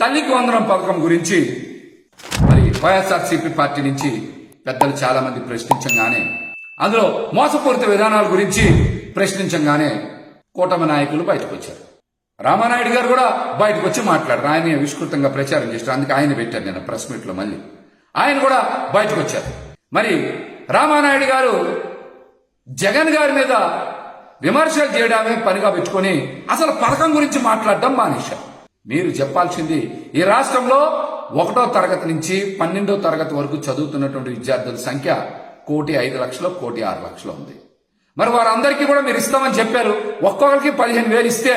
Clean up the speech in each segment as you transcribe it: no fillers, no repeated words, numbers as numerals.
తల్లికి వందనం పథకం గురించి మరి వైఎస్ఆర్సీపీ పార్టీ నుంచి పెద్దలు చాలా మంది ప్రశ్నించగానే, అందులో మోసపూరిత విధానాల గురించి ప్రశ్నించగానే కూటమి నాయకులు బయటకు వచ్చారు. రామానాయుడు గారు కూడా బయటకు వచ్చి మాట్లాడారు. ఆయన విస్తృతంగా ప్రచారం చేశారు. అందుకే ఆయన పెట్టారు నేను ప్రెస్ మీట్ లో. మళ్ళీ ఆయన కూడా బయటకు వచ్చారు. మరి రామానాయుడు గారు జగన్ గారి మీద విమర్శలు చేయడమే పనిగా పెట్టుకుని అసలు పథకం గురించి మాట్లాడడం మానేశారు. మీరు చెప్పాల్సింది, ఈ రాష్ట్రంలో 1వ తరగతి నుంచి 12వ తరగతి వరకు చదువుతున్నటువంటి విద్యార్థుల సంఖ్య 1,05,00,000, 1,06,00,000 ఉంది. మరి వారందరికీ కూడా మీరు ఇస్తామని చెప్పారు. ఒక్కొక్కరికి 15,000 ఇస్తే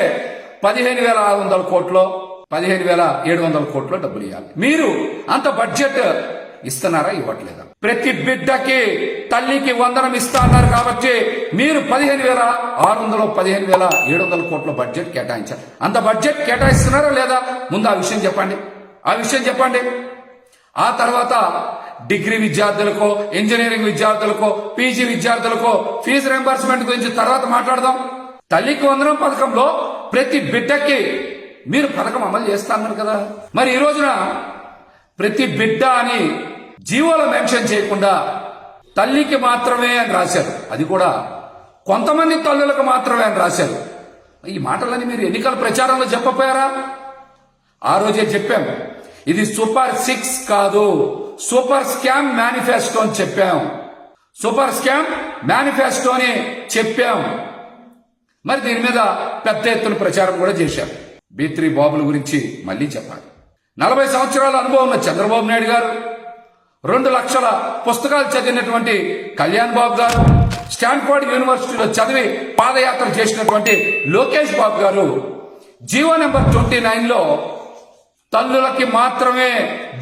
15,600 కోట్లు, 15,700 కోట్లు డబ్బులు ఇవ్వాలి. మీరు అంత బడ్జెట్ ఇస్తున్నారా, ఇవ్వట్లేదా? ప్రతి బిడ్డకి తల్లికి వందనం ఇస్తా అన్నారు కాబట్టి మీరు 15,600, 15,700 కోట్ల బడ్జెట్ కేటాయించారు. అంత బడ్జెట్ కేటాయిస్తున్నారా లేదా? ముందు ఆ విషయం చెప్పండి. ఆ తర్వాత డిగ్రీ విద్యార్థులకో, ఇంజనీరింగ్ విద్యార్థులకో, పీజీ విద్యార్థులకో ఫీజు రింబర్స్మెంట్ గురించి తర్వాత మాట్లాడదాం. తల్లికి వందనం పథకంలో ప్రతి బిడ్డకి మీరు పథకం అమలు చేస్తా అన్నారు కదా. మరి ఈ రోజున ప్రతి బిడ్డ అని జీవోలో మెన్షన్ చేయకుండా తల్లికి మాత్రమే అని రాశారు. అది కూడా కొంతమంది తల్లులకు మాత్రమే అని రాశారు. ఈ మాటలని మీరు ఎన్నికల ప్రచారంలో చెప్పపోయారా? ఆ రోజే చెప్పాం, ఇది సూపర్ 6 కాదు, సూపర్ స్కామ్ మేనిఫెస్టో అని చెప్పాం. సూపర్ స్కామ్ మేనిఫెస్టో అని చెప్పాం. మరి దీని మీద పెద్ద ఎత్తున ప్రచారం కూడా చేశాం. B3 బాబుల గురించి మళ్ళీ చెప్పాలి. 40 సంవత్సరాల అనుభవం ఉన్న చంద్రబాబు నాయుడు గారు, 2 లక్షల పుస్తకాలు చదివినటువంటి కళ్యాణ్ బాబు గారు, స్టాన్ఫోర్డ్ యూనివర్సిటీలో చదివి పాదయాత్ర చేసినటువంటి లోకేష్ బాబు గారు జీవో నెంబర్ 29లో తల్లులకి మాత్రమే,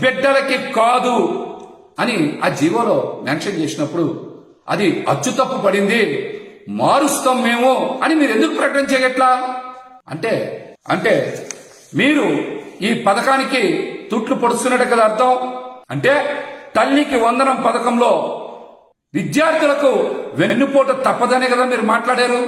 బిడ్డలకి కాదు అని ఆ జీవోలో మెన్షన్ చేసినప్పుడు అది అచ్చు తప్పు పడింది, మారుస్తాం మేము అని మీరు ఎందుకు ప్రకటన చేయట్లా? అంటే మీరు ఈ పథకానికి తుట్లు పొడుస్తున్నట్టు కదా అర్థం. అంటే తల్లికి వందనం పథకంలో విద్యార్థులకు వెన్నుపోటు తప్పదనే కదా మీరు మాట్లాడారు.